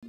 My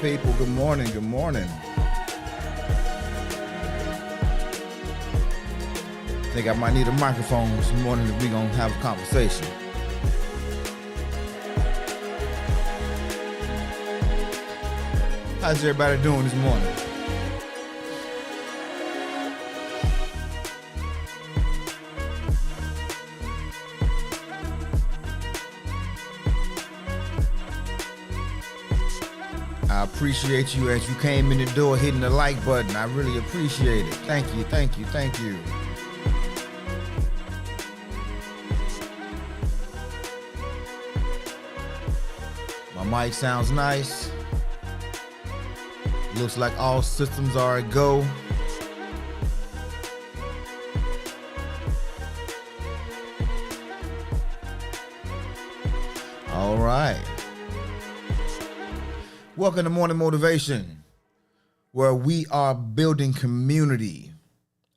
people, good morning. I think I might need a microphone this morning if we're gonna have a conversation. How's everybody doing this morning? I appreciate you as you came in the door hitting the like button. I really appreciate it. Thank you. My mic sounds nice. Looks like all systems are a go. All right. Welcome to Morning Motivation, where we are building community,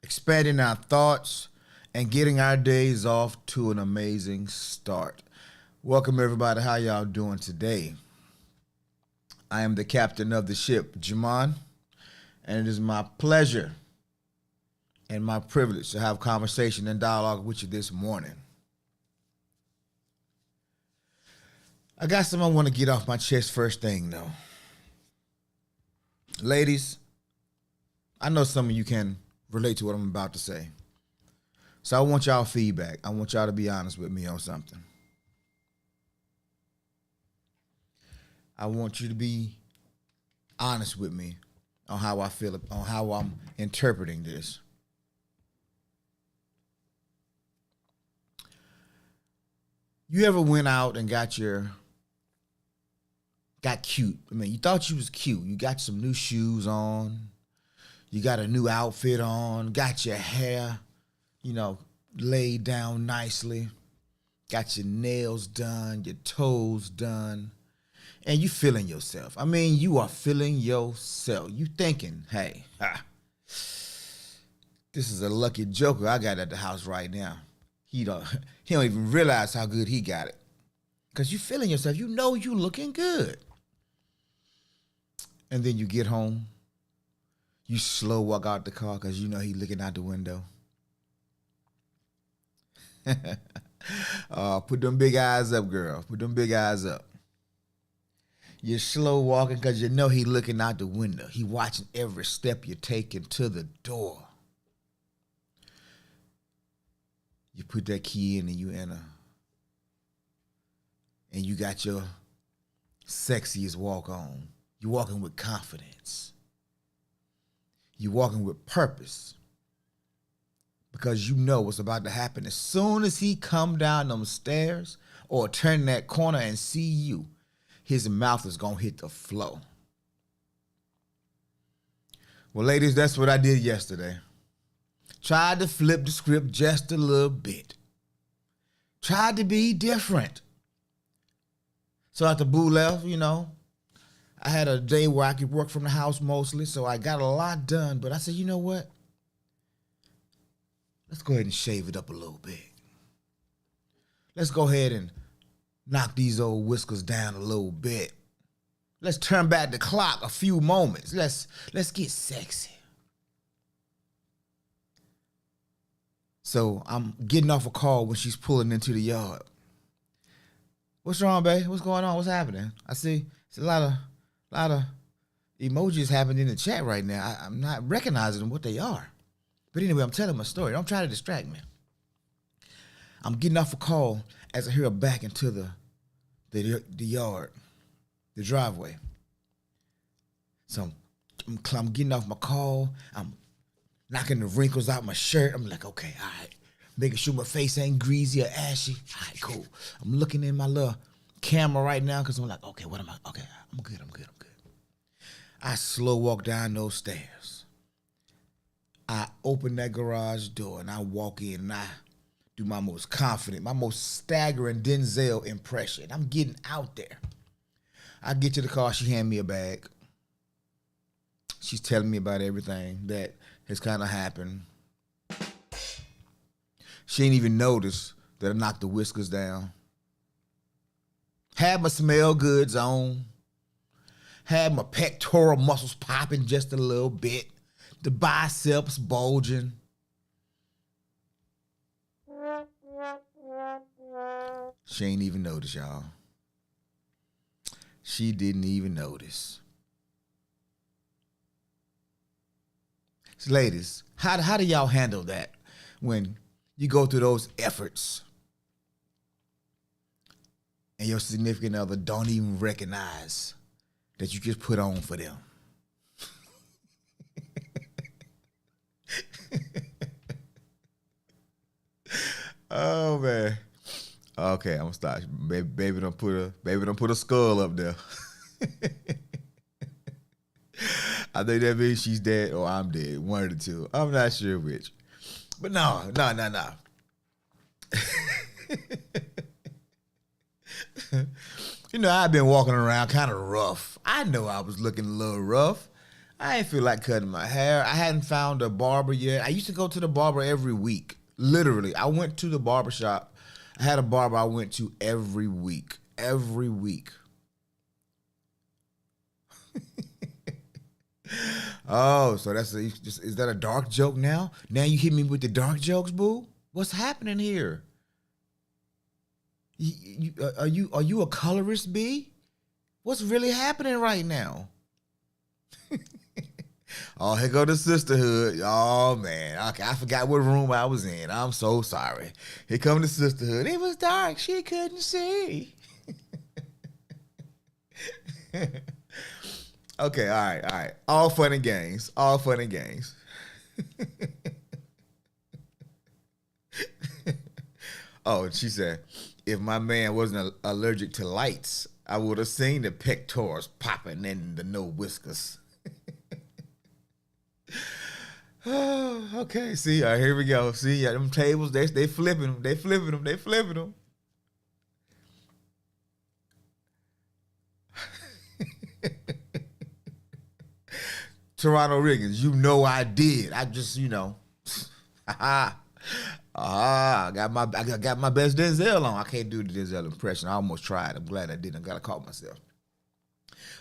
expanding our thoughts, and getting our days off to an amazing start. Welcome, everybody. How y'all doing today? I am the captain of the ship, Jamon, and it is my pleasure and my privilege to have conversation and dialogue with you this morning. I got something I want to get off my chest first thing, though. Ladies, I know some of you can relate to what I'm about to say. So I want y'all feedback. I want y'all to be honest with me on something. I want you to be honest with me on how I feel, on how I'm interpreting this. You ever went out and got cute? I mean, you thought you was cute. You got some new shoes on. You got a new outfit on. Got your hair, laid down nicely. Got your nails done, your toes done. And you feeling yourself. I mean, you are feeling yourself. You thinking, hey, this is a lucky joker I got at the house right now. He don't even realize how good he got it. Because you feeling yourself. You know you looking good. And then you get home. You slow walk out the car because you know he looking out the window. Put them big eyes up, girl. Put them big eyes up. You're slow walking because you know he looking out the window. He watching every step you're taking to the door. You put that key in and you enter. And you got your sexiest walk on. You're walking with confidence. You're walking with purpose. Because you know what's about to happen. As soon as he come down them stairs or turn that corner and see you, his mouth is going to hit the floor. Well, ladies, that's what I did yesterday. Tried to flip the script just a little bit. Tried to be different. So after Boo left, I had a day where I could work from the house mostly, so I got a lot done. But I said, you know what? Let's go ahead and shave it up a little bit. Let's go ahead and knock these old whiskers down a little bit. Let's turn back the clock a few moments. Let's get sexy. So I'm getting off a call when she's pulling into the yard. What's wrong, babe? What's going on? What's happening? I see it's a lot of emojis happening in the chat right now. I'm not recognizing what they are. But anyway, I'm telling my story. Don't try to distract me. I'm getting off a call as I hear her back into the yard, the driveway. So I'm getting off my call. I'm knocking the wrinkles out my shirt. I'm like, okay, all right. Making sure my face ain't greasy or ashy. All right, cool. I'm looking in my little camera right now because I'm like, okay, what am I? Okay, I'm good. I slow walk down those stairs. I open that garage door and I walk in and I do my most confident, my most staggering Denzel impression. I'm getting out there. I get to the car. She hand me a bag. She's telling me about everything that has kind of happened. She ain't even noticed that I knocked the whiskers down. Had my smell goods on. Had my pectoral muscles popping just a little bit. The biceps bulging. She ain't even noticed, y'all. She didn't even notice. So ladies, how do y'all handle that when you go through those efforts and your significant other don't even recognize that you just put on for them? Oh man. Okay, I'm gonna stop. Baby don't put a skull up there. I think that means she's dead or I'm dead. One of the two. I'm not sure which. But no. You know, I've been walking around kind of rough. I know I was looking a little rough. I didn't feel like cutting my hair. I hadn't found a barber yet. I used to go to the barber every week. Literally, I went to the barber shop. I had a barber I went to every week. Every week. Oh, so is that a dark joke now? Now you hit me with the dark jokes, boo? What's happening here? Are you a colorist, B? What's really happening right now? Oh, here go the sisterhood. Oh, man. Okay, I forgot what room I was in. I'm so sorry. Here come the sisterhood. It was dark. She couldn't see. Okay, all right. All fun and games. Oh, she said, if my man wasn't allergic to lights, I would have seen the pectorals popping and the no whiskers. Oh, okay. See, all right, here we go. See, them tables, they flipping them. They flipping them. Toronto Riggins, you know I did. I just, I got my best Denzel on. I can't do the Denzel impression. I almost tried. I'm glad I didn't. I gotta call myself.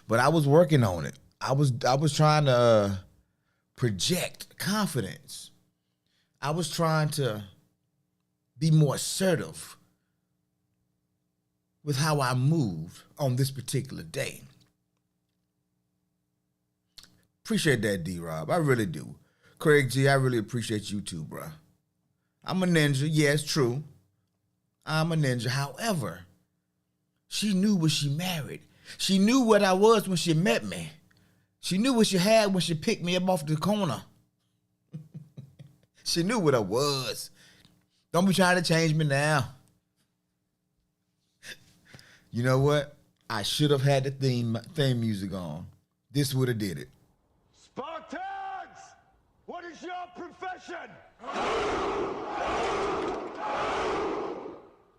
But I was working on it. I was trying to project confidence. I was trying to be more assertive with how I moved on this particular day. Appreciate that, D-Rob. I really do. Craig G, I really appreciate you too, bro. I'm a ninja. Yeah, it's true. I'm a ninja. However, she knew what she married. She knew what I was when she met me. She knew what she had when she picked me up off the corner. She knew what I was. Don't be trying to change me now. You know what? I should have had the theme music on. This would have did it. Spartans! What is your profession?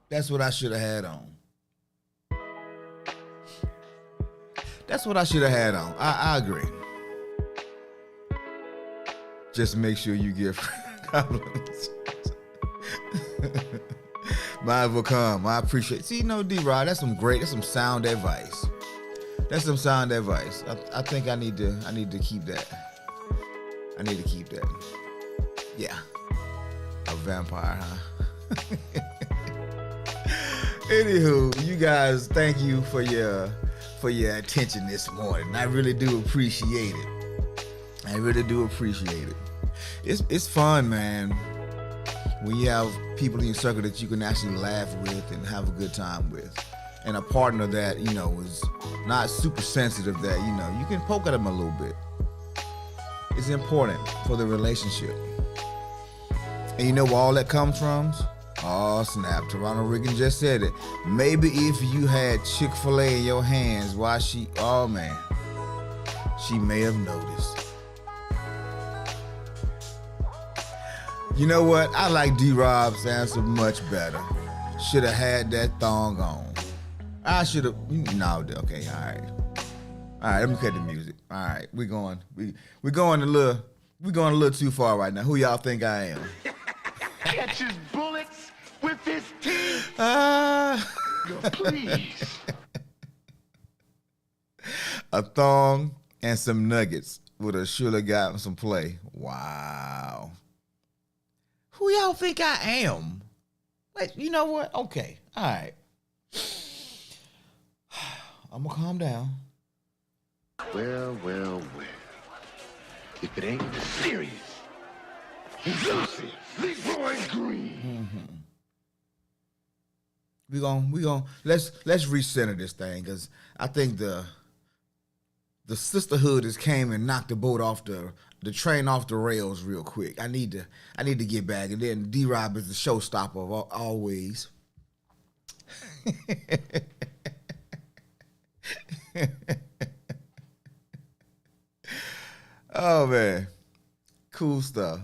That's what I should have had on. That's what I should have had on. I agree. Just make sure you give compliments. Mine will come. I appreciate it. See, D-Rod, that's some sound advice. That's some sound advice. I think I need to keep that. I need to keep that. Yeah. A vampire, huh? Anywho, you guys, thank you for your for your attention this morning. I really do appreciate it. I really do appreciate it. It's fun, man, when you have people in your circle that you can actually laugh with and have a good time with. And a partner that, is not super sensitive, that, you can poke at them a little bit. It's important for the relationship. And you know where all that comes from? Oh, snap. Toronto Riggin just said it. Maybe if you had Chick-fil-A in your hands while she may have noticed. You know what? I like D-Rob's answer much better. Should have had that thong on. I should have. No, okay, all right. All right, let me cut the music. All right, we're going a little too far right now. Who y'all think I am? Catches bullets with his teeth. Please. A thong and some nuggets would have surely gotten some play. Wow. Who y'all think I am? Wait, you know what? Okay, all right. I'm gonna calm down. Well. If it ain't serious, Leroy Green. We gon' let's recenter this thing, because I think the sisterhood has came and knocked the boat off the train off the rails real quick. I need to get back, and then D-Rob is the showstopper always. Oh man, cool stuff.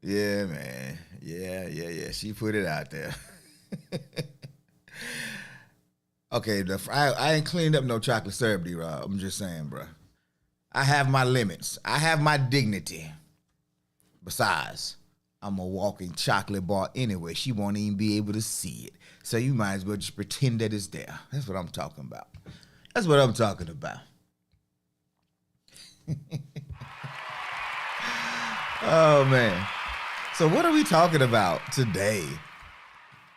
Yeah, man. Yeah. She put it out there. Okay, I ain't cleaned up no chocolate syrup, D-Rob. I'm just saying, bro. I have my limits. I have my dignity. Besides, I'm a walking chocolate bar anyway. She won't even be able to see it. So you might as well just pretend that it's there. That's what I'm talking about. Oh, man. So what are we talking about today?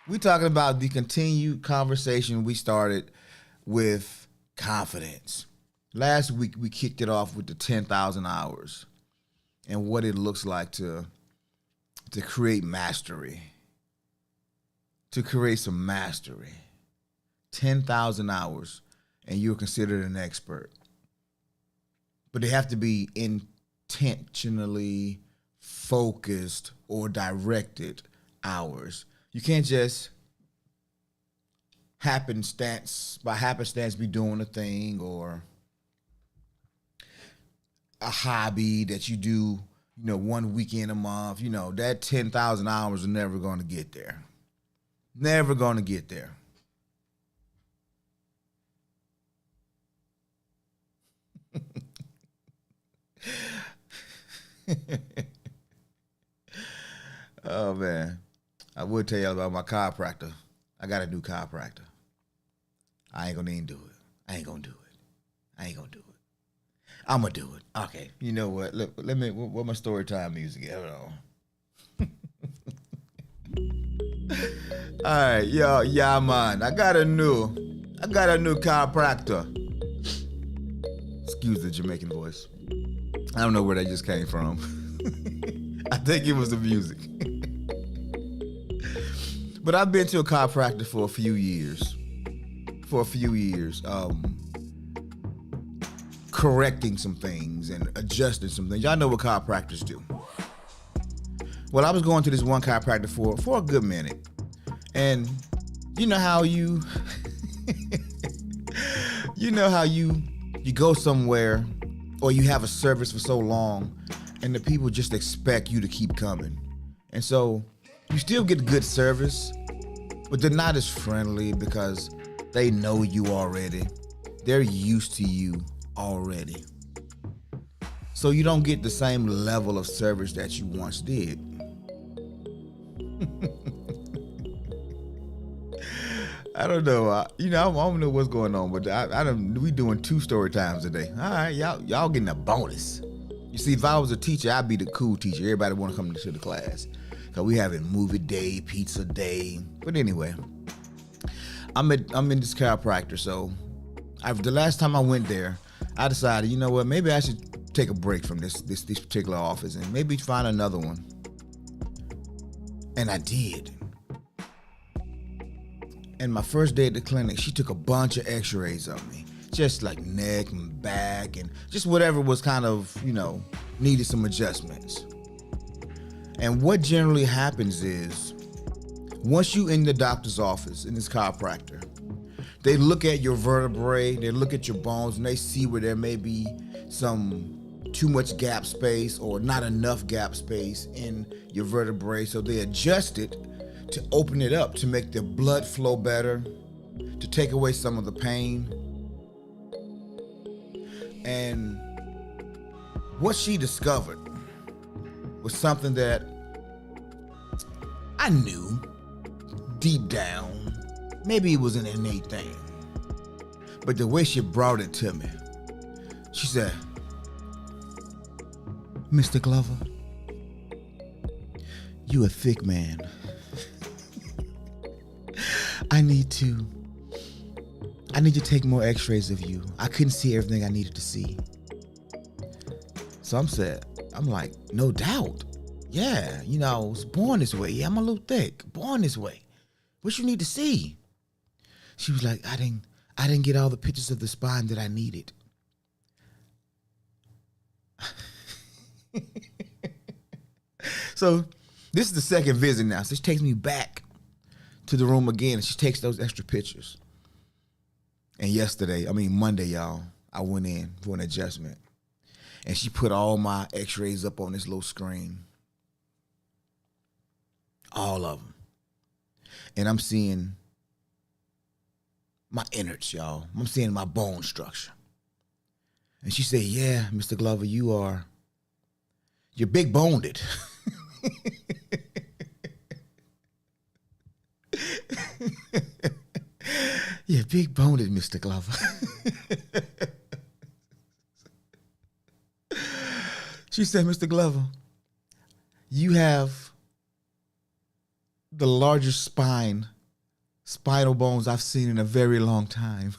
We're talking about the continued conversation we started with confidence. Last week, we kicked it off with the 10,000 hours and what it looks like to create mastery, to create some mastery. 10,000 hours, and you're considered an expert. But they have to be intentionally focused or directed hours. You can't just happenstance be doing a thing or a hobby that you do, 1 weekend a month. That 10,000 hours are never going to get there. Never going to get there. Oh, man. I would tell you about my chiropractor. I got a new chiropractor. I ain't going to even do it. I ain't going to do it. I'm going to do it. Okay. You know what? Look, what my story time music is. Hold on. All right, yo, yeah, man. I got a new chiropractor. Excuse the Jamaican voice. I don't know where that just came from. I think it was the music. But I've been to a chiropractor for a few years. Correcting some things and adjusting some things. Y'all know what chiropractors do. Well, I was going to this one chiropractor for a good minute. And you know how you go somewhere or you have a service for so long and the people just expect you to keep coming. And so you still get good service, but they're not as friendly because they know you already. They're used to you already. So you don't get the same level of service that you once did. I don't know. I don't know what's going on, but we doing 2 story times a day. All right, y'all getting a bonus. You see, if I was a teacher, I'd be the cool teacher. Everybody want to come to the class. Cause we having movie day, pizza day. But anyway, I'm in this chiropractor, so The last time I went there, I decided, you know what, maybe I should take a break from this particular office and maybe find another one. And I did. And my first day at the clinic, she took a bunch of x-rays of me. Just like neck and back and just whatever was kind of, needed some adjustments. And what generally happens is, once you in the doctor's office, in this chiropractor, they look at your vertebrae, they look at your bones, and they see where there may be some too much gap space or not enough gap space in your vertebrae. So they adjust it to open it up, to make the blood flow better, to take away some of the pain. And what she discovered was something that I knew deep down. Maybe it was an innate thing. But the way she brought it to me, she said, "Mr. Glover, you a thick man. I need to take more x-rays of you. I couldn't see everything I needed to see." So I'm like, no doubt. Yeah, I was born this way. Yeah, I'm a little thick, born this way. What you need to see? She was like, I didn't get all the pictures of the spine that I needed. So this is the second visit now. So she takes me back to the room again, and she takes those extra pictures. And Monday, y'all, I went in for an adjustment. And she put all my x-rays up on this little screen. All of them. And I'm seeing my innards, y'all. I'm seeing my bone structure. And she said, "Yeah, Mr. Glover, you're big boned." "You're big boned, Mr. Glover." She said, "Mr. Glover, you have the largest spinal bones I've seen in a very long time."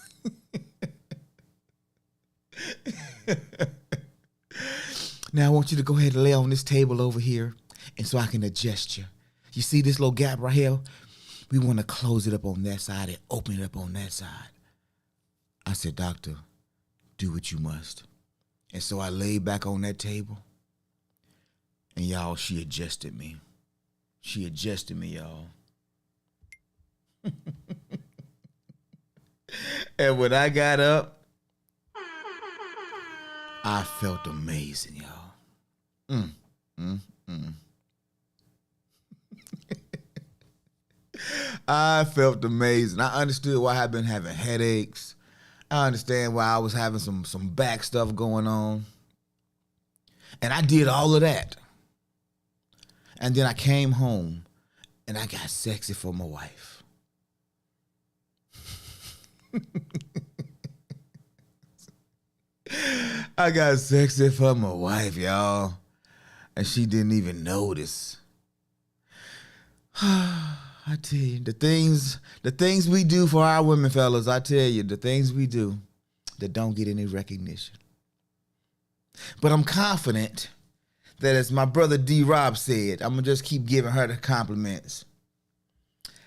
"Now I want you to go ahead and lay on this table over here, and so I can adjust you. You see this little gap right here? We want to close it up on that side and open it up on that side." I said, "Doctor, do what you must." And so I laid back on that table. And y'all, she adjusted me. She adjusted me, y'all. And when I got up, I felt amazing, y'all. I felt amazing. I understood why I've been having headaches. I understand why I was having some back stuff going on. And I did all of that. And then I came home and I got sexy for my wife. I got sexy for my wife, y'all. And she didn't even notice. I tell you, the things we do for our women, fellas, I tell you, the things we do that don't get any recognition. But I'm confident that, as my brother D-Rob said, I'm going to just keep giving her the compliments.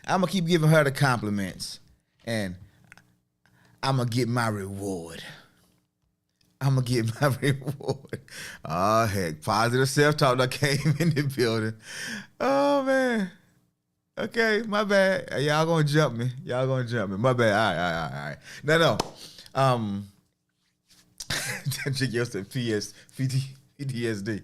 I'm going to keep giving her the compliments. And I'm going to get my reward. I'm going to get my reward. Oh, heck. Positive self-talk that came in the building. Oh, man. Okay, my bad. Y'all going to jump me. My bad. All right. No. PTSD.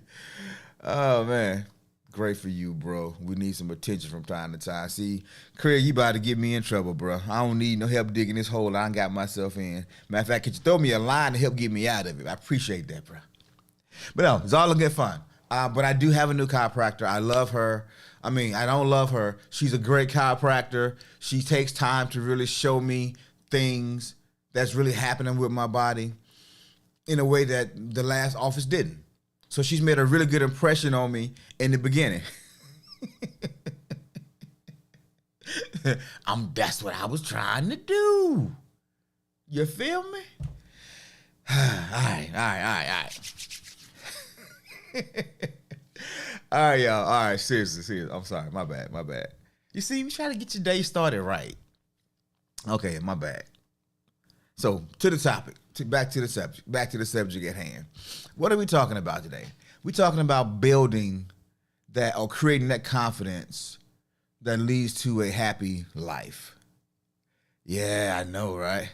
Oh, man. Great for you, bro. We need some attention from time to time. See, Craig, you about to get me in trouble, bro. I don't need no help digging this hole I done got myself in. Matter of fact, could you throw me a line to help get me out of it? I appreciate that, bro. But no, it's all a good fun. But I do have a new chiropractor. I love her. I mean, I don't love her. She's a great chiropractor. She takes time to really show me things that's really happening with my body in a way that the last office didn't. So she's made a really good impression on me in the beginning. That's what I was trying to do. You feel me? All right. All right, y'all. All right, seriously. I'm sorry. My bad. You see, we try to get your day started right. Okay, my bad. So, to the topic. Back to the subject at hand. What are we talking about today? We're talking about building that or creating that confidence that leads to a happy life. Yeah, I know, right?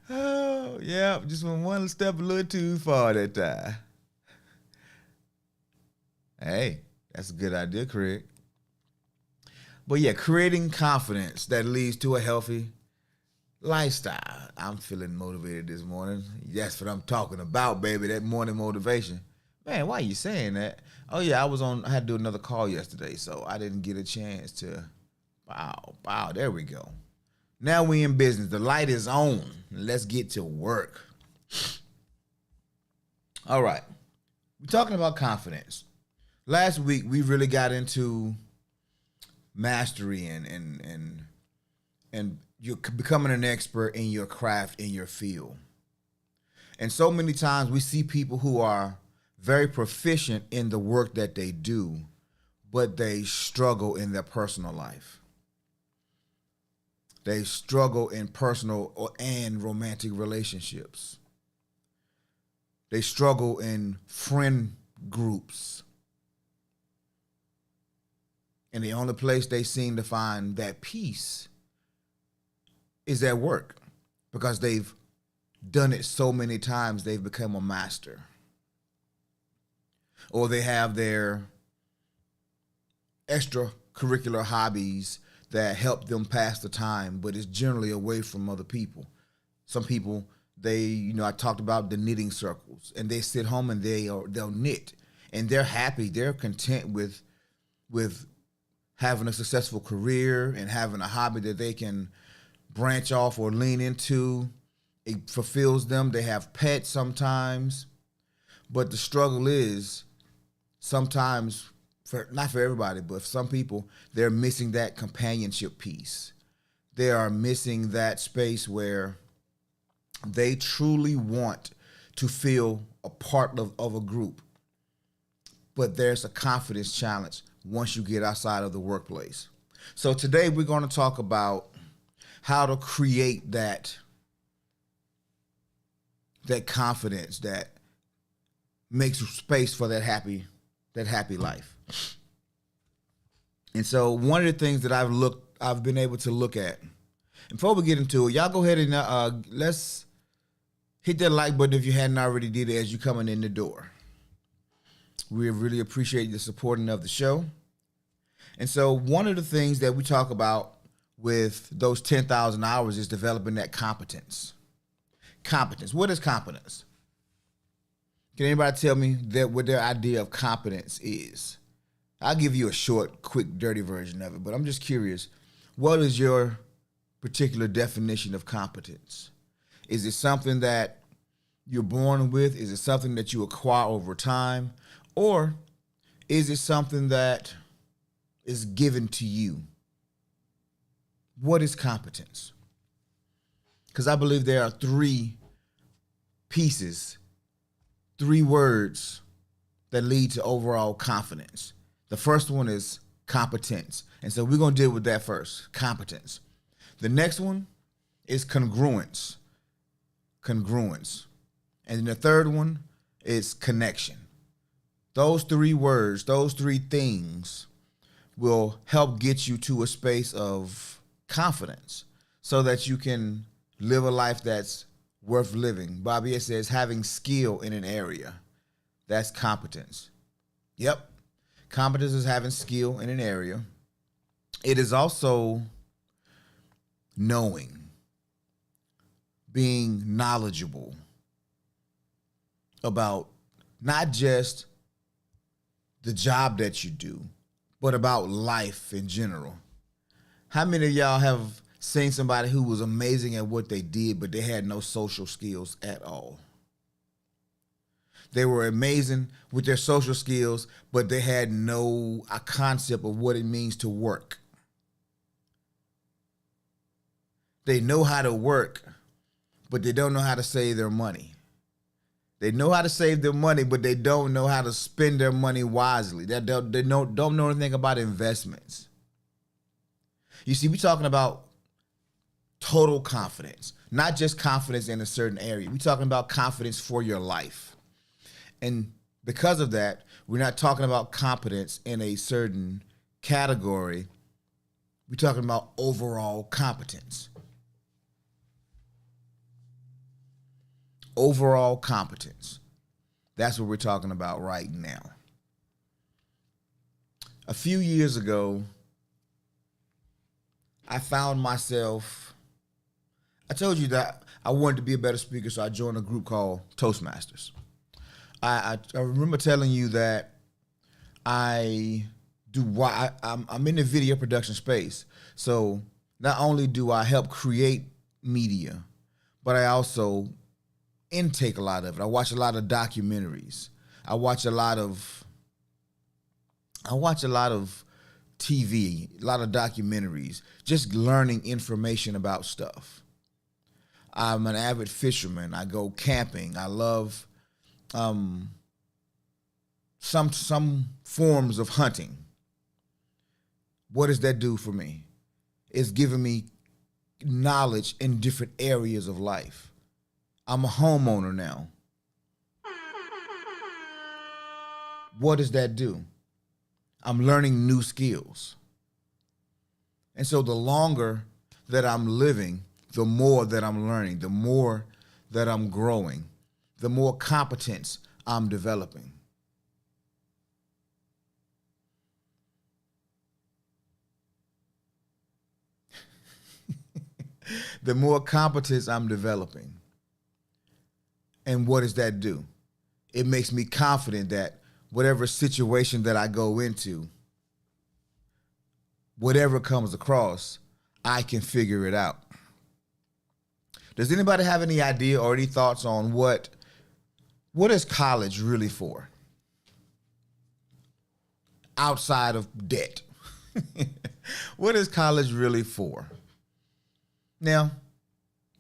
Oh, yeah, just went one step a little too far that time. Hey, that's a good idea, Craig. But yeah, creating confidence that leads to a healthy lifestyle. I'm feeling motivated this morning. That's what I'm talking about, baby. That morning motivation. Man, why are you saying that? Oh yeah, I had to do another call yesterday, so I didn't get a chance to. Wow, there we go. Now we in business. The light is on. Let's get to work. All right. We're talking about confidence. Last week we really got into mastery and you're becoming an expert in your craft, in your field. And so many times we see people who are very proficient in the work that they do, but they struggle in their personal life. They struggle in personal and romantic relationships. They struggle in friend groups. And the only place they seem to find that peace is at work, because they've done it so many times they've become a master. Or they have their extracurricular hobbies that help them pass the time, but it's generally away from other people. Some people, I talked about the knitting circles, and they sit home and they'll knit, and they're happy, they're content with having a successful career and having a hobby that they can branch off or lean into. It fulfills them. They have pets sometimes, but the struggle is sometimes, not for everybody, but for some people, they're missing that companionship piece. They are missing that space where they truly want to feel a part of a group. But there's a confidence challenge once you get outside of the workplace. So today we're going to talk about how to create that confidence that makes space for that happy life. And so one of the things that I've been able to look at, and before we get into it, y'all go ahead and let's hit that like button if you hadn't already did it as you coming in the door. We really appreciate the supporting of the show. And so one of the things that we talk about with those 10,000 hours is developing that competence. Competence. What is competence? Can anybody tell me what their idea of competence is? I'll give you a short, quick, dirty version of it, but I'm just curious. What is your particular definition of competence? Is it something that you're born with? Is it something that you acquire over time? Or is it something that is given to you? What is competence? Because I believe there are three pieces, three words that lead to overall confidence. The first one is competence. And so we're going to deal with that first, competence. The next one is congruence. Congruence. And then the third one is connection. Those three words, those three things will help get you to a space of confidence so that you can live a life that's worth living. Bobby says having skill in an area. That's competence. Yep. Competence is having skill in an area. It is also knowing, being knowledgeable about not just the job that you do, but about life in general. How many of y'all have seen somebody who was amazing at what they did, but they had no social skills at all? They were amazing with their social skills, but they had no concept of what it means to work. They know how to work, but they don't know how to save their money. They know how to save their money, but they don't know how to spend their money wisely. They don't know anything about investments. You see, we're talking about total confidence, not just confidence in a certain area. We're talking about confidence for your life. And because of that, we're not talking about competence in a certain category. We're talking about overall competence. Overall competence. That's what we're talking about right now. A few years ago, I found myself, I told you that I wanted to be a better speaker, so I joined a group called Toastmasters. I remember telling you that I'm in the video production space. So not only do I help create media, but I also intake a lot of it. I watch a lot of documentaries. I watch a lot of TV, a lot of documentaries, just learning information about stuff. I'm an avid fisherman. I go camping. I love some forms of hunting. What does that do for me? It's giving me knowledge in different areas of life. I'm a homeowner now. What does that do? I'm learning new skills. And so the longer that I'm living, the more that I'm learning, the more that I'm growing, the more competence I'm developing. The more competence I'm developing. And what does that do? It makes me confident that whatever situation that I go into, whatever comes across, I can figure it out. Does anybody have any idea or any thoughts on what is college really for? Outside of debt. What is college really for? Now,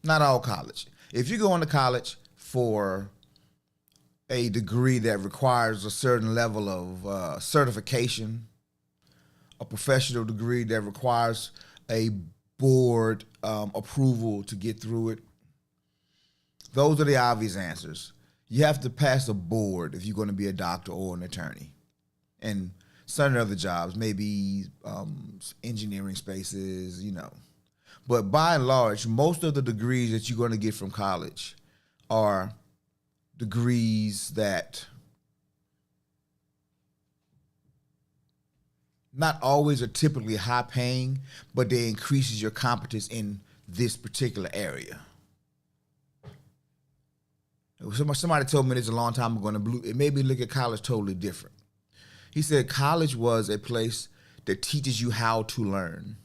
not all college. If you go into college for a degree that requires a certain level of certification, a professional degree that requires a board approval to get through it, those are the obvious answers. You have to pass a board if you're going to be a doctor or an attorney. And certain other jobs, maybe engineering spaces, But by and large, most of the degrees that you're going to get from college are degrees that not always are typically high paying, but they increases your competence in this particular area. Somebody told me this a long time ago, and it made me look at college totally different. He said college was a place that teaches you how to learn.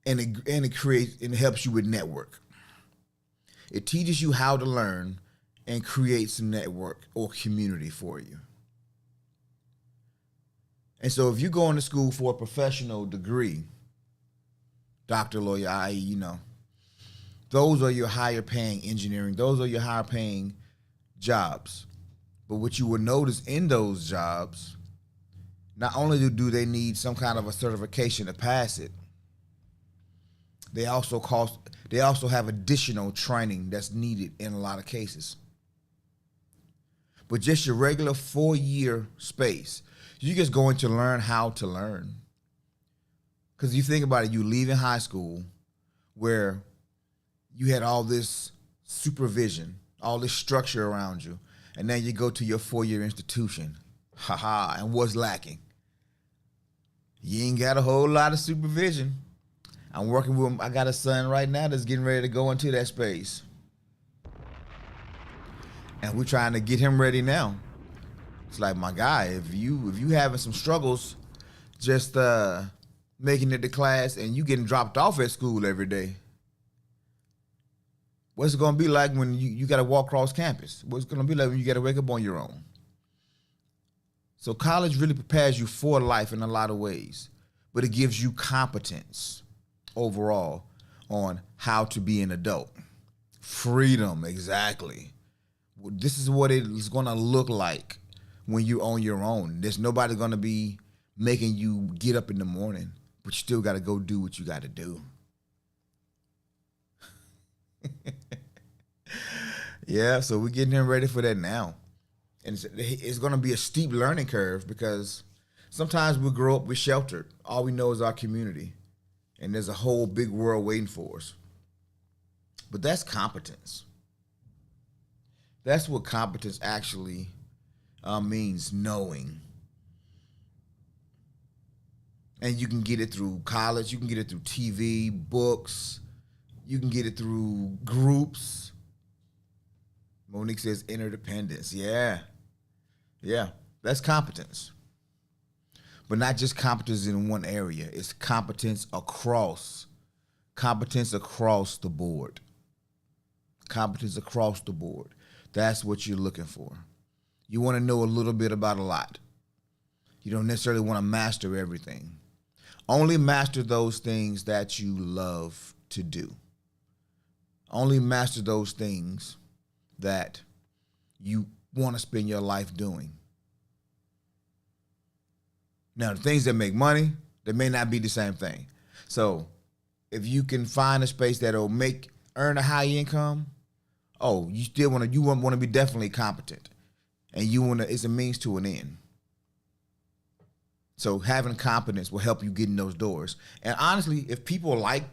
And it helps you with network. It teaches you how to learn and creates a network or community for you. And so if you go into school for a professional degree, doctor, lawyer, i.e., those are your higher paying engineering. Those are your higher paying jobs. But what you will notice in those jobs, not only do they need some kind of a certification to pass it, they also have additional training that's needed in a lot of cases. But just your regular 4-year space, you're just going to learn how to learn. Because you think about it, you leave in high school where you had all this supervision, all this structure around you, and then you go to your 4-year institution. And what's lacking? You ain't got a whole lot of supervision. I got a son right now that's getting ready to go into that space. And we're trying to get him ready now. It's like, my guy, if you having some struggles just making it to class and you getting dropped off at school every day, what's it going to be like when you got to walk across campus? What's it going to be like when you got to wake up on your own? So college really prepares you for life in a lot of ways, but it gives you competence. overall on how to be an adult. Freedom, exactly. This is what it is going to look like when you're on your own. There's nobody going to be making you get up in the morning, but you still got to go do what you got to do. Yeah, so we're getting ready for that now. And it's going to be a steep learning curve because sometimes we grow up, we're sheltered. All we know is our community. And there's a whole big world waiting for us. But that's competence. That's what competence actually means, knowing. And you can get it through college. You can get it through TV, books. You can get it through groups. Monique says interdependence. Yeah. That's competence. But not just competence in one area. It's competence across the board. Competence across the board. That's what you're looking for. You want to know a little bit about a lot. You don't necessarily want to master everything. Only master those things that you love to do. Only master those things that you want to spend your life doing. Now, the things that make money, they may not be the same thing. So if you can find a space that'll earn a high income, you want to be definitely competent. And it's a means to an end. So having competence will help you get in those doors. And honestly, if people like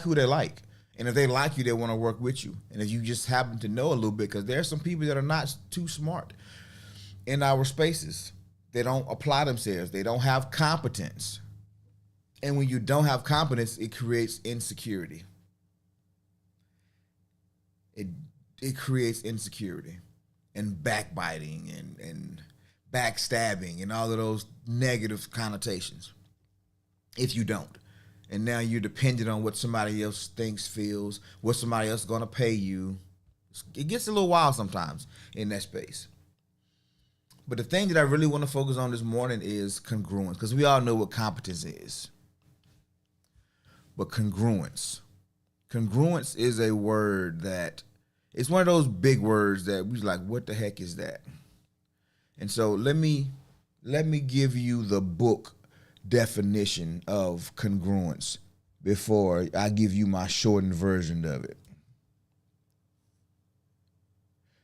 who they like. And if they like you, they want to work with you. And if you just happen to know a little bit, because there are some people that are not too smart in our spaces. They don't apply themselves. They don't have competence. And when you don't have competence, it creates insecurity. It creates insecurity and backbiting and backstabbing and all of those negative connotations if you don't. And now you're dependent on what somebody else thinks, feels, what somebody else is going to pay you. It gets a little wild sometimes in that space. But the thing that I really want to focus on this morning is congruence, because we all know what competence is. But congruence. Congruence is a word that, it's one of those big words that we like, what the heck is that? And so let me give you the book definition of congruence before I give you my shortened version of it.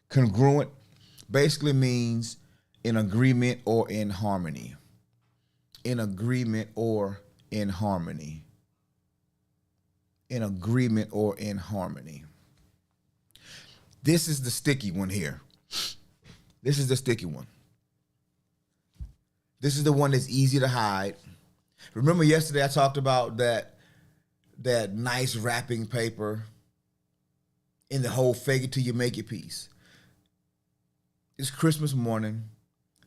Congruent basically means in agreement or in harmony. In agreement or in harmony. In agreement or in harmony. This is the sticky one here. This is the sticky one. This is the one that's easy to hide. Remember yesterday I talked about that nice wrapping paper in the whole fake it till you make it piece. It's Christmas morning.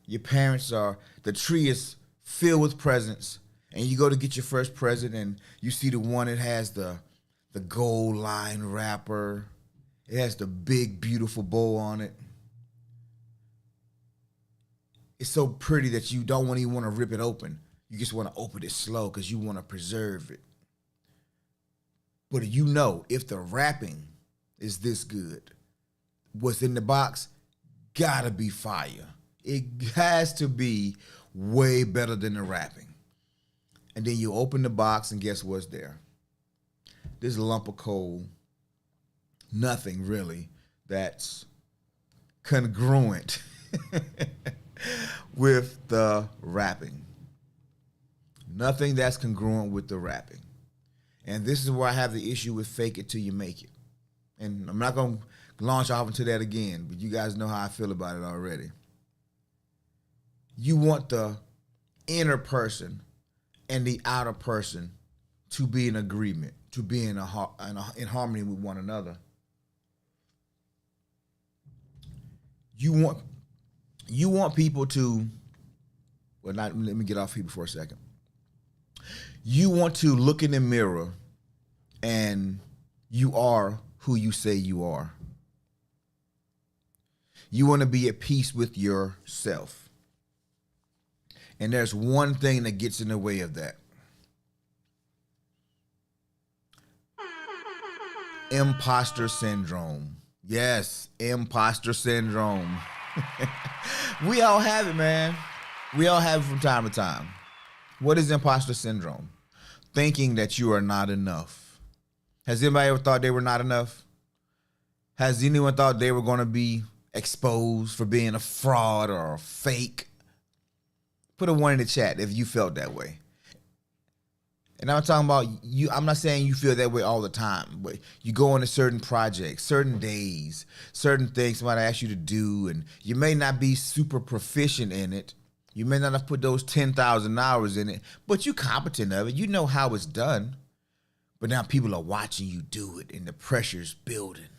Your parents the tree is filled with presents, and you go to get your first present and you see the one that has the gold line wrapper. It has the big, beautiful bow on it. It's so pretty that you don't even want to rip it open. You just want to open it slow because you want to preserve it. But if the wrapping is this good, what's in the box gotta be fire. It has to be way better than the wrapping. And then you open the box and guess what's there? This lump of coal, nothing really that's congruent with the wrapping. Nothing that's congruent with the wrapping. And this is where I have the issue with fake it till you make it. And I'm not going to launch off into that again, but you guys know how I feel about it already. You want the inner person and the outer person to be in agreement, to be in harmony with one another. You want people to, let me get off people for a second. You want to look in the mirror and you are who you say you are. You want to be at peace with yourself. And there's one thing that gets in the way of that. imposter syndrome. Yes, imposter syndrome. We all have it, man. We all have it from time to time. What is imposter syndrome? Thinking that you are not enough. Has anybody ever thought they were not enough? Has anyone thought they were going to be exposed for being a fraud or a fake? Put a 1 in the chat if you felt that way. And I'm talking about you. I'm not saying you feel that way all the time, but you go into certain projects, certain days, certain things somebody asks you to do, and you may not be super proficient in it. You may not have put those 10,000 hours in it, but you're competent of it. You know how it's done. But now people are watching you do it, and the pressure's building.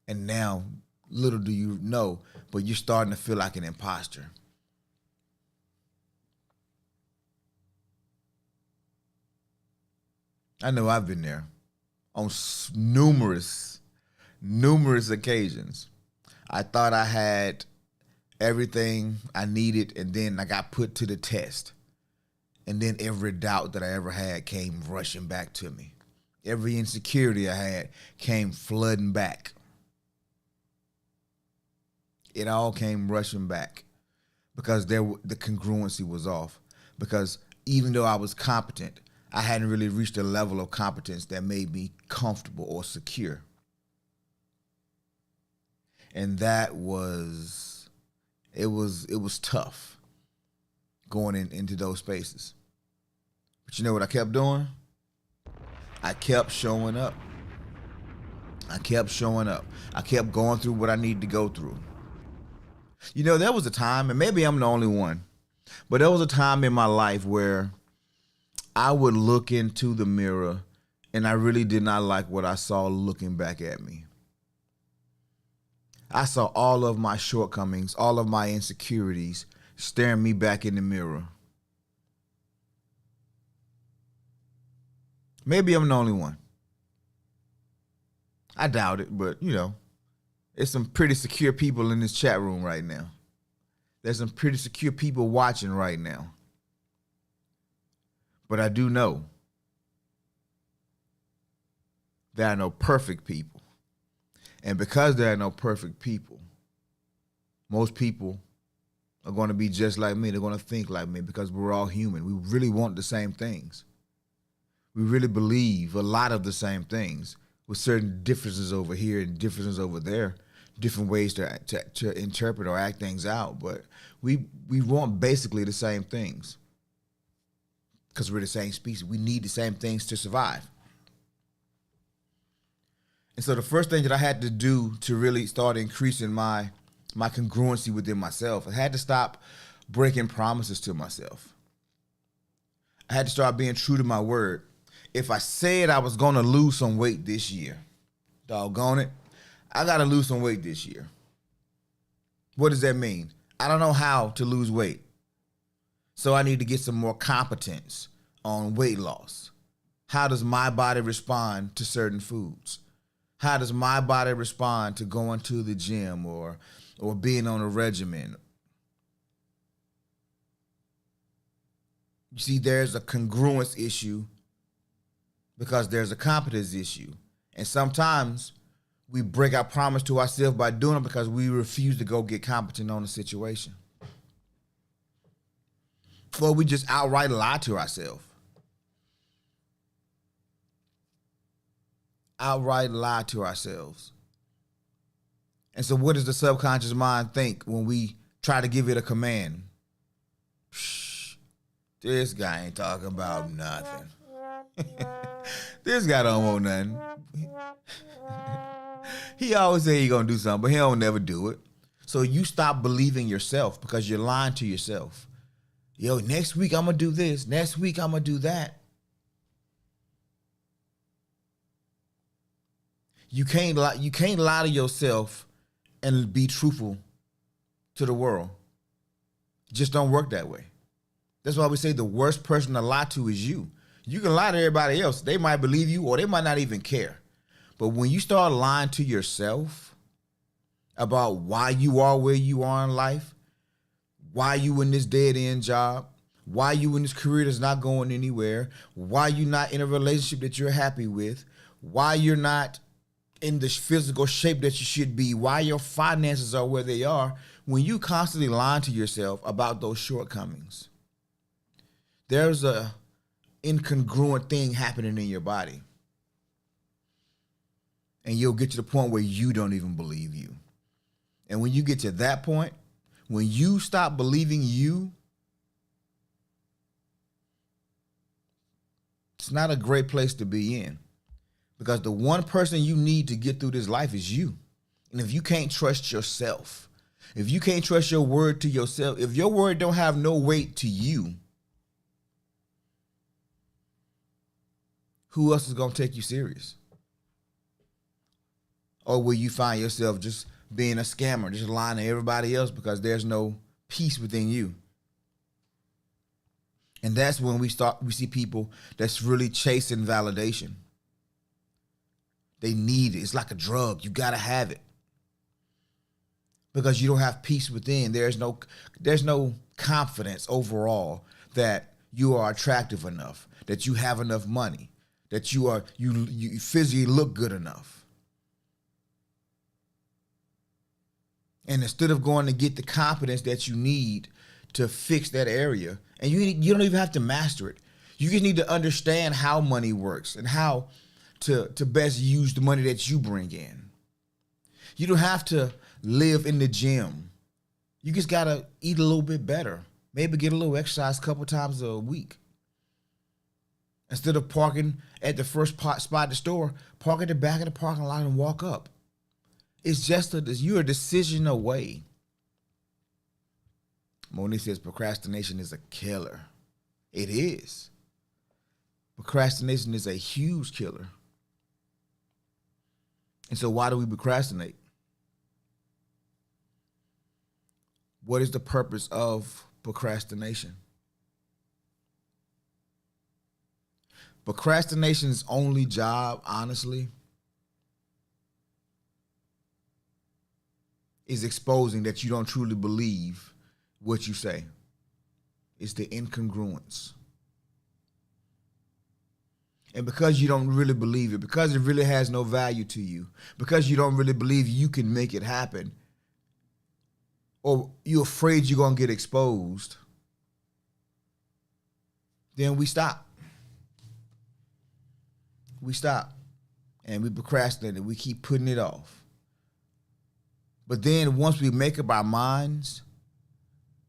And now, little do you know, but you're starting to feel like an imposter. I know I've been there on numerous occasions. I thought I had everything I needed, and then I got put to the test. And then every doubt that I ever had came rushing back to me. Every insecurity I had came flooding back. It all came rushing back because the congruency was off. Because even though I was competent, I hadn't really reached a level of competence that made me comfortable or secure. And that was, it was tough going into those spaces. But you know what I kept doing? I kept showing up. I kept showing up. I kept going through what I needed to go through. You know, there was a time, and maybe I'm the only one, but there was a time in my life where I would look into the mirror and I really did not like what I saw looking back at me. I saw all of my shortcomings, all of my insecurities staring me back in the mirror. Maybe I'm the only one. I doubt it, but you know, there's some pretty secure people in this chat room right now. There's some pretty secure people watching right now. But I do know there are no perfect people. And because there are no perfect people, most people are going to be just like me. They're going to think like me because we're all human. We really want the same things. We really believe a lot of the same things with certain differences over here and differences over there, different ways to interpret or act things out. But we want basically the same things because we're the same species. We need the same things to survive. And so the first thing that I had to do to really start increasing my congruency within myself, I had to stop breaking promises to myself. I had to start being true to my word. If I said I was going to lose some weight this year, doggone it, I got to lose some weight this year. What does that mean? I don't know how to lose weight. So I need to get some more competence on weight loss. How does my body respond to certain foods? How does my body respond to going to the gym or being on a regimen? You see, there's a congruence issue because there's a competence issue. And sometimes we break our promise to ourselves by doing it because we refuse to go get competent on the situation. Or we just outright lie to ourselves. Outright lie to ourselves. And so what does the subconscious mind think when we try to give it a command? Shh, this guy ain't talking about nothing. This guy don't want nothing. He always say he gonna do something, but he don't never do it. So you stop believing yourself because you're lying to yourself. Yo, next week I'm gonna do this. Next week I'm gonna do that. You can't lie to yourself and be truthful to the world. It just don't work that way. That's why we say the worst person to lie to is you. You can lie to everybody else. They might believe you or they might not even care. But when you start lying to yourself about why you are where you are in life, why you in this dead-end job, why you in this career that's not going anywhere, why you not in a relationship that you're happy with, why you're not in the physical shape that you should be, why your finances are where they are, when you constantly lying to yourself about those shortcomings. There's a incongruent thing happening in your body. And you'll get to the point where you don't even believe you. And when you get to that point, when you stop believing you, it's not a great place to be in. Because the one person you need to get through this life is you. And if you can't trust yourself, if you can't trust your word to yourself, if your word don't have no weight to you, who else is going to take you serious? Or will you find yourself just being a scammer, just lying to everybody else because there's no peace within you? And that's when we see people that's really chasing validation. They need it. It's like a drug. You got to have it. Because you don't have peace within. There's no confidence overall that you are attractive enough, that you have enough money, that you physically look good enough. And instead of going to get the confidence that you need to fix that area, and you don't even have to master it. You just need to understand how money works and how to best use the money that you bring in. You don't have to live in the gym. You just got to eat a little bit better. Maybe get a little exercise a couple times a week. Instead of parking at the first spot at the store, park at the back of the parking lot and walk up. It's just you're a decision away. Monique says procrastination is a killer. It is. Procrastination is a huge killer. And so why do we procrastinate? What is the purpose of procrastination? Procrastination's only job, honestly, is exposing that you don't truly believe what you say. It's the incongruence. And because you don't really believe it, because it really has no value to you, because you don't really believe you can make it happen, or you're afraid you're going to get exposed, then we stop. We stop. And we procrastinate and we keep putting it off. But then once we make up our minds,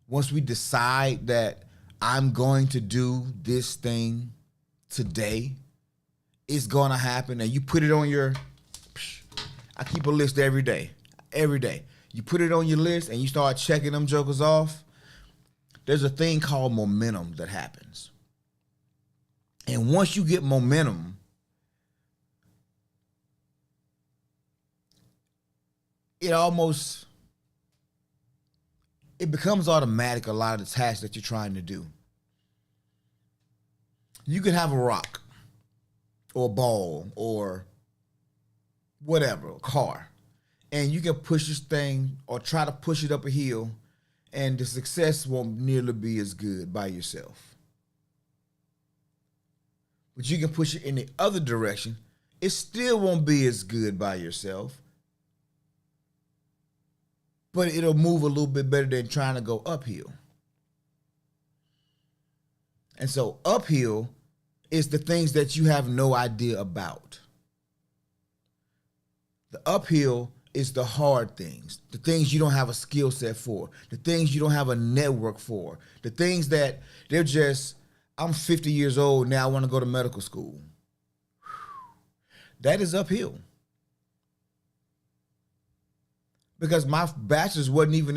once we decide that I'm going to do this thing today, it's going to happen. And you put it on I keep a list every day. Every day. You put it on your list and you start checking them jokers off. There's a thing called momentum that happens. And once you get momentum, it becomes automatic, a lot of the tasks that you're trying to do. You can have a rock or a ball or whatever, a car, and you can push this thing or try to push it up a hill, and the success won't nearly be as good by yourself. But you can push it in the other direction. It still won't be as good by yourself, but it'll move a little bit better than trying to go uphill. And so uphill is the things that you have no idea about. The uphill is the hard things, the things you don't have a skill set for, the things you don't have a network for, the things that they're just, I'm 50 years old, now I want to go to medical school. That is uphill. Because my bachelor's wasn't even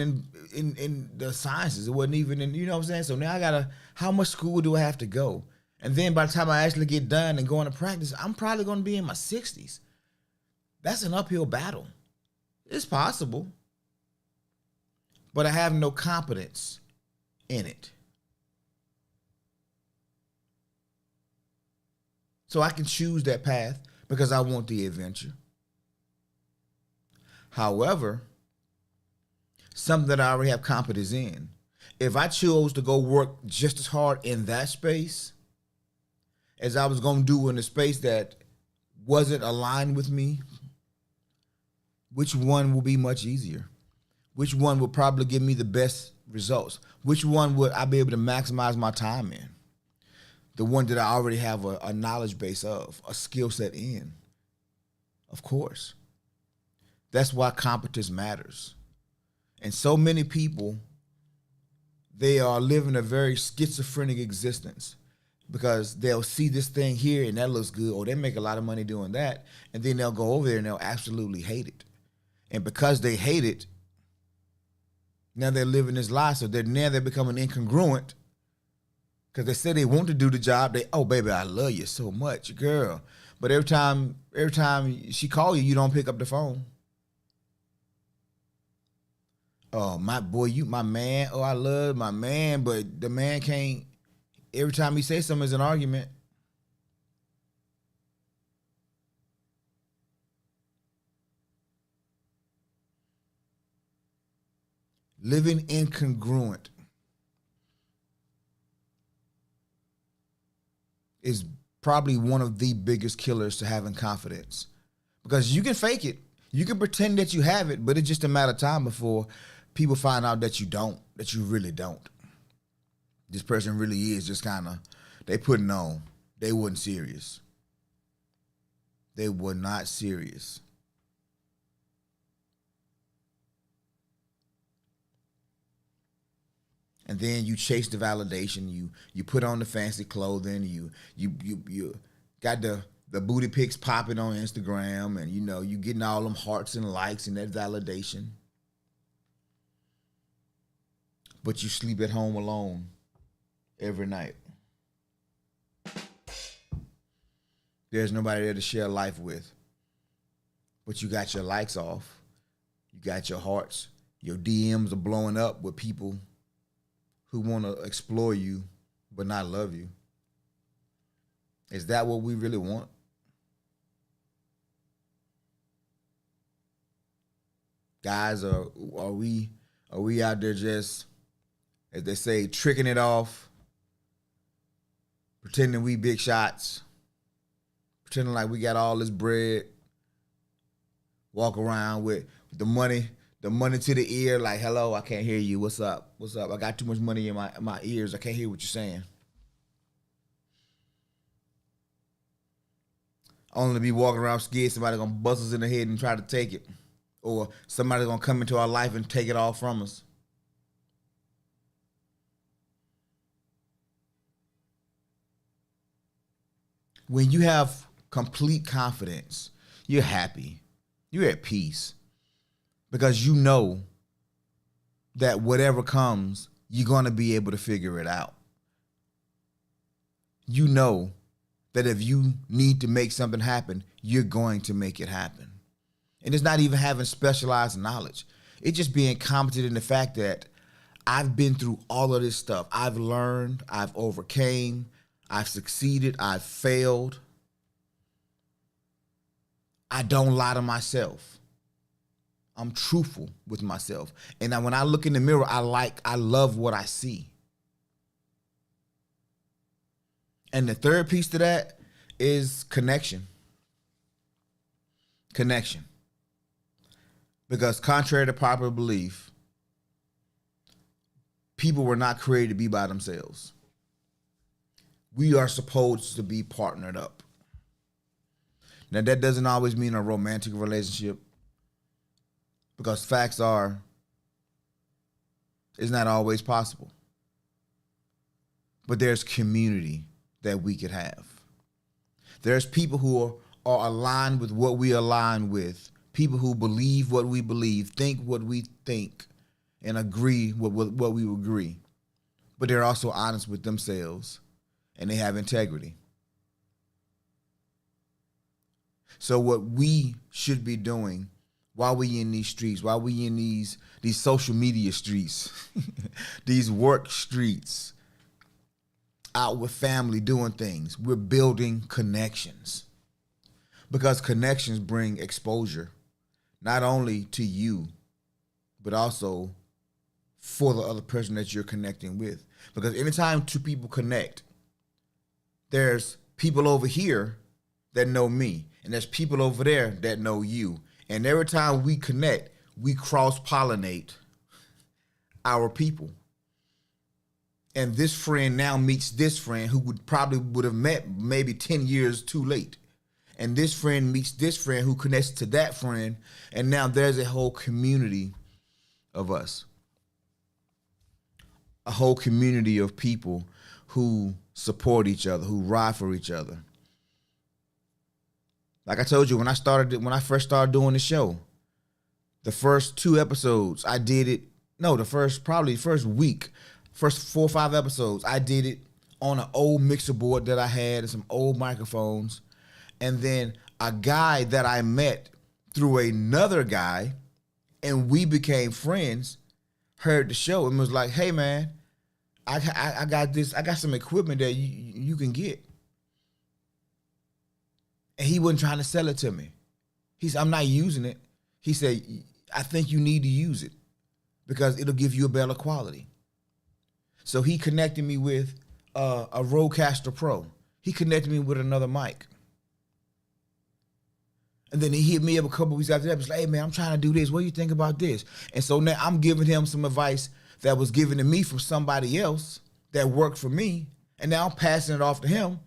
in the sciences. It wasn't even in, you know what I'm saying? So now how much school do I have to go? And then by the time I actually get done and go into practice, I'm probably going to be in my 60s. That's an uphill battle. It's possible. But I have no competence in it. So I can choose that path because I want the adventure. However, something that I already have competence in if I chose to go work just as hard in that space as I was going to do in a space that wasn't aligned with me, which one will be much easier? Which one will probably give me the best results? Which one would I be able to maximize my time in? The one that I already have a knowledge base of, a skill set in. Of course. That's why competence matters. And so many people, they are living a very schizophrenic existence because they'll see this thing here and that looks good, or they make a lot of money doing that, and then they'll go over there and they'll absolutely hate it. And because they hate it, now they're living this lie, so they're becoming incongruent because they say they want to do the job. Oh, baby, I love you so much, girl. But every time she call you, you don't pick up the phone. Oh, my boy, you my man. Oh, I love my man, but the man can't. Every time he says something, it's an argument. Living incongruent is probably one of the biggest killers to having confidence, because you can fake it. You can pretend that you have it, but it's just a matter of time before people find out that you don't, that you really don't. This person really is just kind of, they putting on. They wasn't serious. They were not serious. And then you chase the validation. You put on the fancy clothing. You got the booty pics popping on Instagram, and you getting all them hearts and likes and that validation. But you sleep at home alone every night. There's nobody there to share life with. But you got your likes off. You got your hearts. Your DMs are blowing up with people who want to explore you but not love you. Is that what we really want? Guys, are we out there just, as they say, tricking it off, pretending we big shots, pretending like we got all this bread, walk around with the money to the ear, like, hello, I can't hear you. What's up? What's up? I got too much money in my ears. I can't hear what you're saying. Only to be walking around scared somebody gonna bust us in the head and try to take it. Or somebody gonna come into our life and take it all from us. When you have complete confidence, you're happy. You're at peace. Because you know that whatever comes, you're going to be able to figure it out. You know that if you need to make something happen, you're going to make it happen. And it's not even having specialized knowledge. It's just being competent in the fact that I've been through all of this stuff. I've learned, I've overcame, I've succeeded, I've failed. I don't lie to myself. I'm truthful with myself. And when I look in the mirror, I love what I see. And the third piece to that is connection. Connection. Because contrary to popular belief, people were not created to be by themselves. We are supposed to be partnered up. Now, that doesn't always mean a romantic relationship, because facts are, it's not always possible. But there's community that we could have. There's people who are aligned with what we align with, people who believe what we believe, think what we think, and agree with what we agree. But they're also honest with themselves, and they have integrity. So what we should be doing while we in these streets, while we in these social media streets, these work streets, out with family doing things, we're building connections. Because connections bring exposure, not only to you, but also for the other person that you're connecting with. Because anytime two people connect, there's people over here that know me, and there's people over there that know you. And every time we connect, we cross-pollinate our people. And this friend now meets this friend who would have met maybe 10 years too late. And this friend meets this friend who connects to that friend. And now there's a whole community of us. A whole community of people who support each other, who ride for each other. Like I told you, when I first started doing the show, the first 2 episodes, I did it. No, the first week, first 4 or 5 episodes, I did it on an old mixer board that I had and some old microphones. And then a guy that I met through another guy, and we became friends, heard the show and was like, "Hey man, I got this. I got some equipment that you can get." And he wasn't trying to sell it to me. He said, "I'm not using it." He said, "I think you need to use it because it'll give you a better quality." So he connected me with a Rodecaster Pro. He connected me with another mic. And then he hit me up a couple weeks after that. He was like, "Hey man, I'm trying to do this. What do you think about this?" And so now I'm giving him some advice that was given to me from somebody else that worked for me. And now I'm passing it off to him.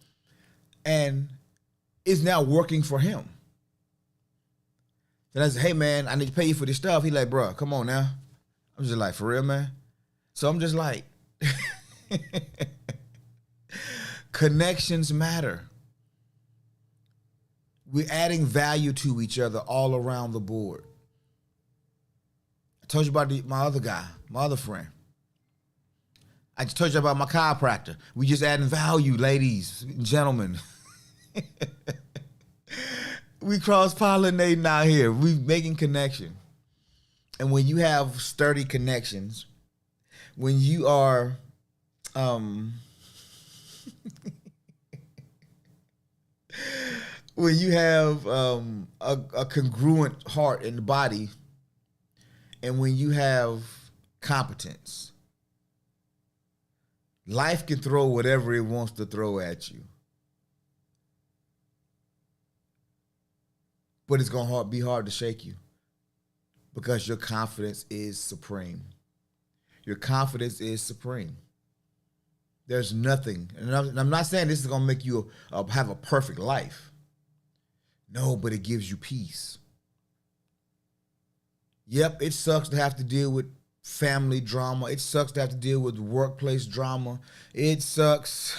And it's now working for him. Then I said, "Hey man, I need to pay you for this stuff." He like, "Bro, come on now." I'm just like, "For real, man?" So I'm just like, connections matter. We're adding value to each other all around the board. I told you about my other guy, my other friend. I just told you about my chiropractor. We just adding value, ladies and gentlemen. We cross-pollinating out here. We making connection. And when you have sturdy connections, when you are when you have a congruent heart and body, and when you have competence, life can throw whatever it wants to throw at you. But it's going to be hard to shake you because your confidence is supreme. Your confidence is supreme. There's nothing, and I'm not saying this is going to make you have a perfect life. No, but it gives you peace. Yep, it sucks to have to deal with family drama. It sucks to have to deal with workplace drama. It sucks.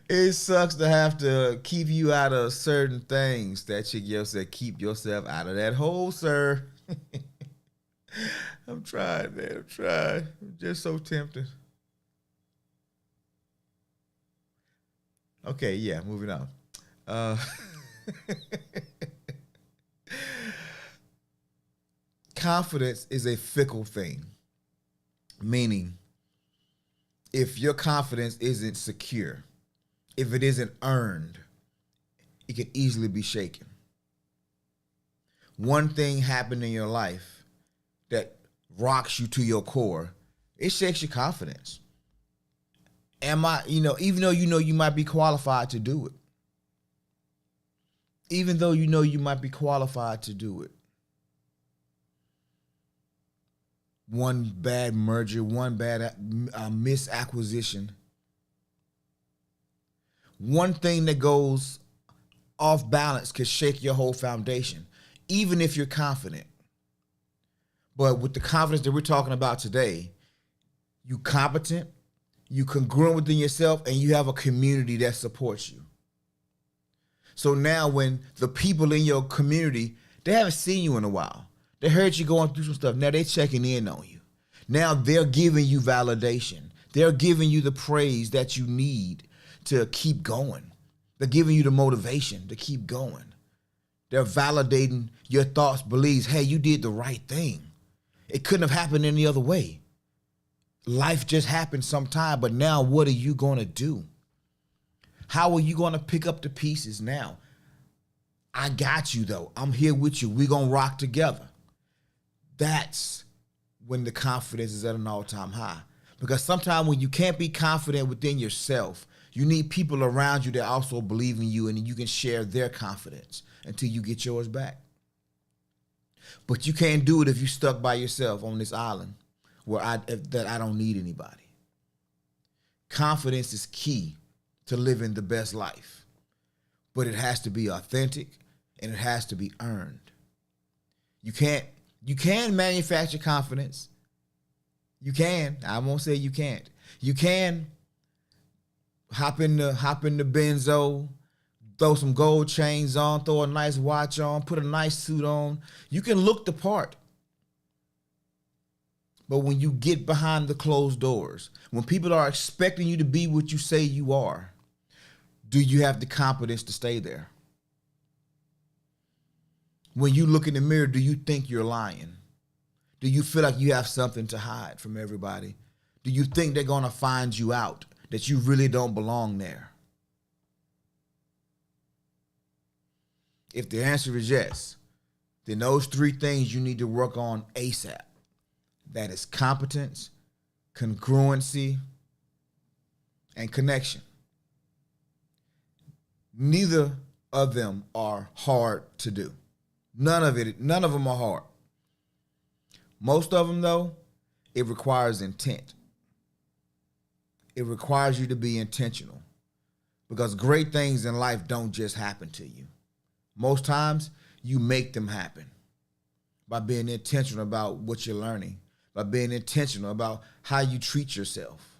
It sucks to have to keep you out of certain things. That chick said, "Keep yourself out of that hole, sir." I'm trying, man. I'm trying. I'm just so tempted. Okay, yeah, moving on. Confidence is a fickle thing, meaning if your confidence isn't secure, if it isn't earned, it can easily be shaken. One thing happened in your life that rocks you to your core, it shakes your confidence. Even though you might be qualified to do it. Even though you might be qualified to do it. One bad merger, one bad misacquisition. One thing that goes off balance could shake your whole foundation, even if you're confident. But with the confidence that we're talking about today, you competent, you congruent within yourself, and you have a community that supports you. So now when the people in your community, they haven't seen you in a while. They heard you going through some stuff. Now they're checking in on you. Now they're giving you validation. They're giving you the praise that you need to keep going. They're giving you the motivation to keep going. They're validating your thoughts, beliefs. Hey, you did the right thing. It couldn't have happened any other way. Life just happened sometime, but now what are you going to do? How are you going to pick up the pieces now? I got you, though. I'm here with you. We're going to rock together. That's when the confidence is at an all-time high. Because sometimes when you can't be confident within yourself, you need people around you that also believe in you, and you can share their confidence until you get yours back. But you can't do it if you're stuck by yourself on this island that I don't need anybody. Confidence is key to living the best life, but it has to be authentic and it has to be earned. You can manufacture confidence. You can. I won't say you can't. You can hop in the benzo, throw some gold chains on, throw a nice watch on, put a nice suit on. You can look the part. But when you get behind the closed doors, when people are expecting you to be what you say you are, do you have the confidence to stay there? When you look in the mirror, do you think you're lying? Do you feel like you have something to hide from everybody? Do you think they're going to find you out, that you really don't belong there? If the answer is yes, then those three things you need to work on ASAP. That is competence, congruency, and connection. Neither of them are hard to do. None of them are hard. Most of them, though, it requires intent. It requires you to be intentional, because great things in life don't just happen to you. Most times, you make them happen by being intentional about what you're learning, by being intentional about how you treat yourself.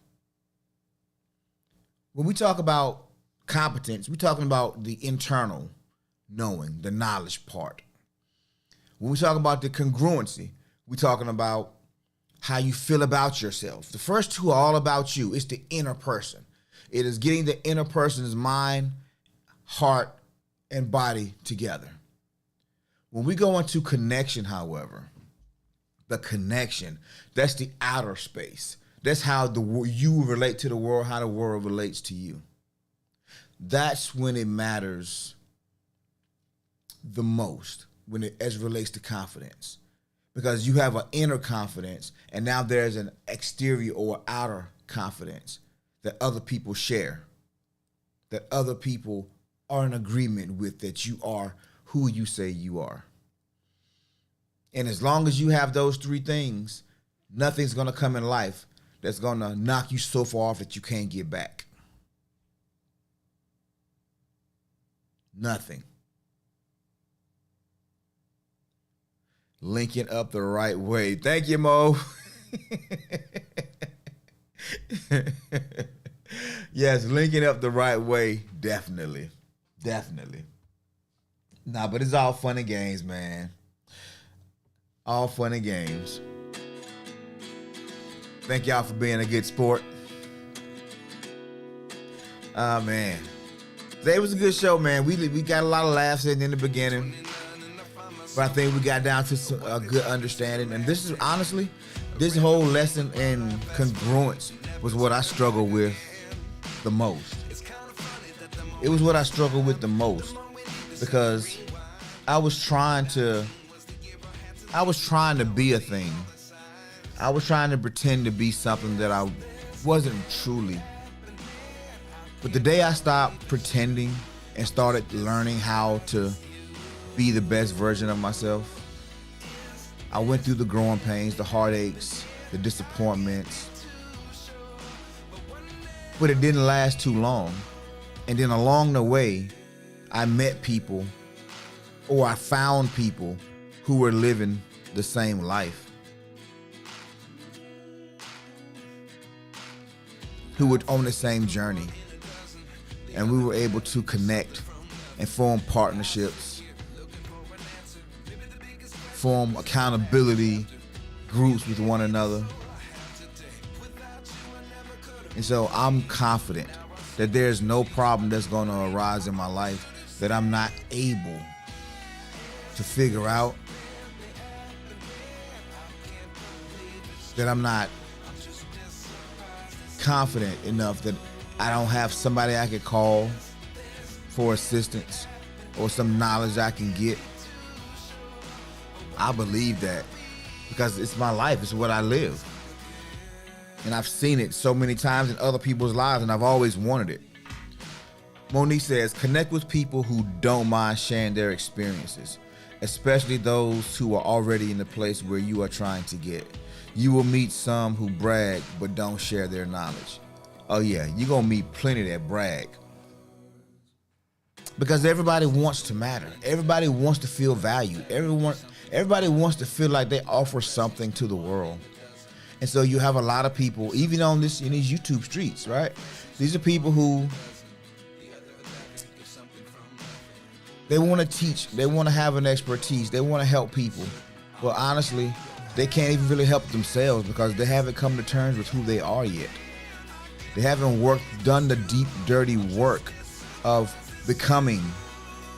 When we talk about competence, we're talking about the internal knowing, the knowledge part. When we talk about the congruency, we're talking about how you feel about yourself. The first two are all about you. It's the inner person. It is getting the inner person's mind, heart, and body together. When we go into connection, however, the connection, that's the outer space. That's how you relate to the world, how the world relates to you. That's when it matters the most, as it relates to confidence. Because you have an inner confidence, and now there's an exterior or outer confidence that other people share, that other people are in agreement with, that you are who you say you are. And as long as you have those three things, nothing's going to come in life that's going to knock you so far off that you can't get back. Nothing. Linking up the right way. Thank you, Mo. Yes, linking up the right way. Definitely. Definitely. Nah, but it's all fun and games, man. All fun and games. Thank y'all for being a good sport. Oh, man. Today was a good show, man. We got a lot of laughs in the beginning. But I think we got down to a good understanding. And this is, honestly, this whole lesson in congruence was what I struggled with the most. It was what I struggled with the most. Because I was trying to be a thing. I was trying to pretend to be something that I wasn't truly. But the day I stopped pretending and started learning how to be the best version of myself, I went through the growing pains, the heartaches, the disappointments. But it didn't last too long. And then along the way, I met people, or I found people who were living the same life, who were on the same journey. And we were able to connect and form partnerships, form accountability groups with one another. And so I'm confident that there's no problem that's going to arise in my life that I'm not able to figure out, that I'm not confident enough that I don't have somebody I could call for assistance or some knowledge I can get. I believe that because it's my life. It's what I live. And I've seen it so many times in other people's lives, and I've always wanted it. Monique says, connect with people who don't mind sharing their experiences, especially those who are already in the place where you are trying to get. You will meet some who brag but don't share their knowledge. Oh yeah, you're going to meet plenty that brag. Because everybody wants to matter. Everybody wants to feel valued. Everybody wants to feel like they offer something to the world. And so you have a lot of people, even in these YouTube streets, right? These are people who they want to teach, they want to have an expertise, they want to help people. Well, honestly, they can't even really help themselves because they haven't come to terms with who they are yet. They haven't done the deep, dirty work of becoming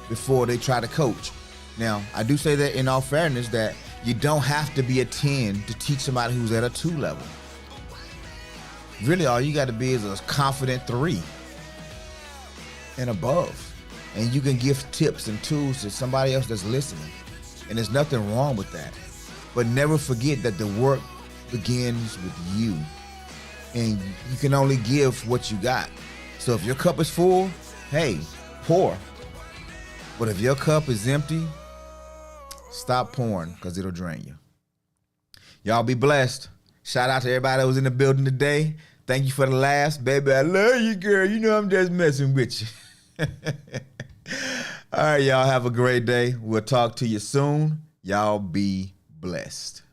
before they try to coach. Now, I do say that in all fairness that you don't have to be a 10 to teach somebody who's at a 2 level. Really, all you got to be is a confident 3 and above. And you can give tips and tools to somebody else that's listening. And there's nothing wrong with that. But never forget that the work begins with you. And you can only give what you got. So if your cup is full, hey, pour. But if your cup is empty, stop pouring because it'll drain you. Y'all be blessed. Shout out to everybody that was in the building today. Thank you for the laughs. Baby, I love you, girl. You know I'm just messing with you. All right, y'all have a great day. We'll talk to you soon. Y'all be blessed.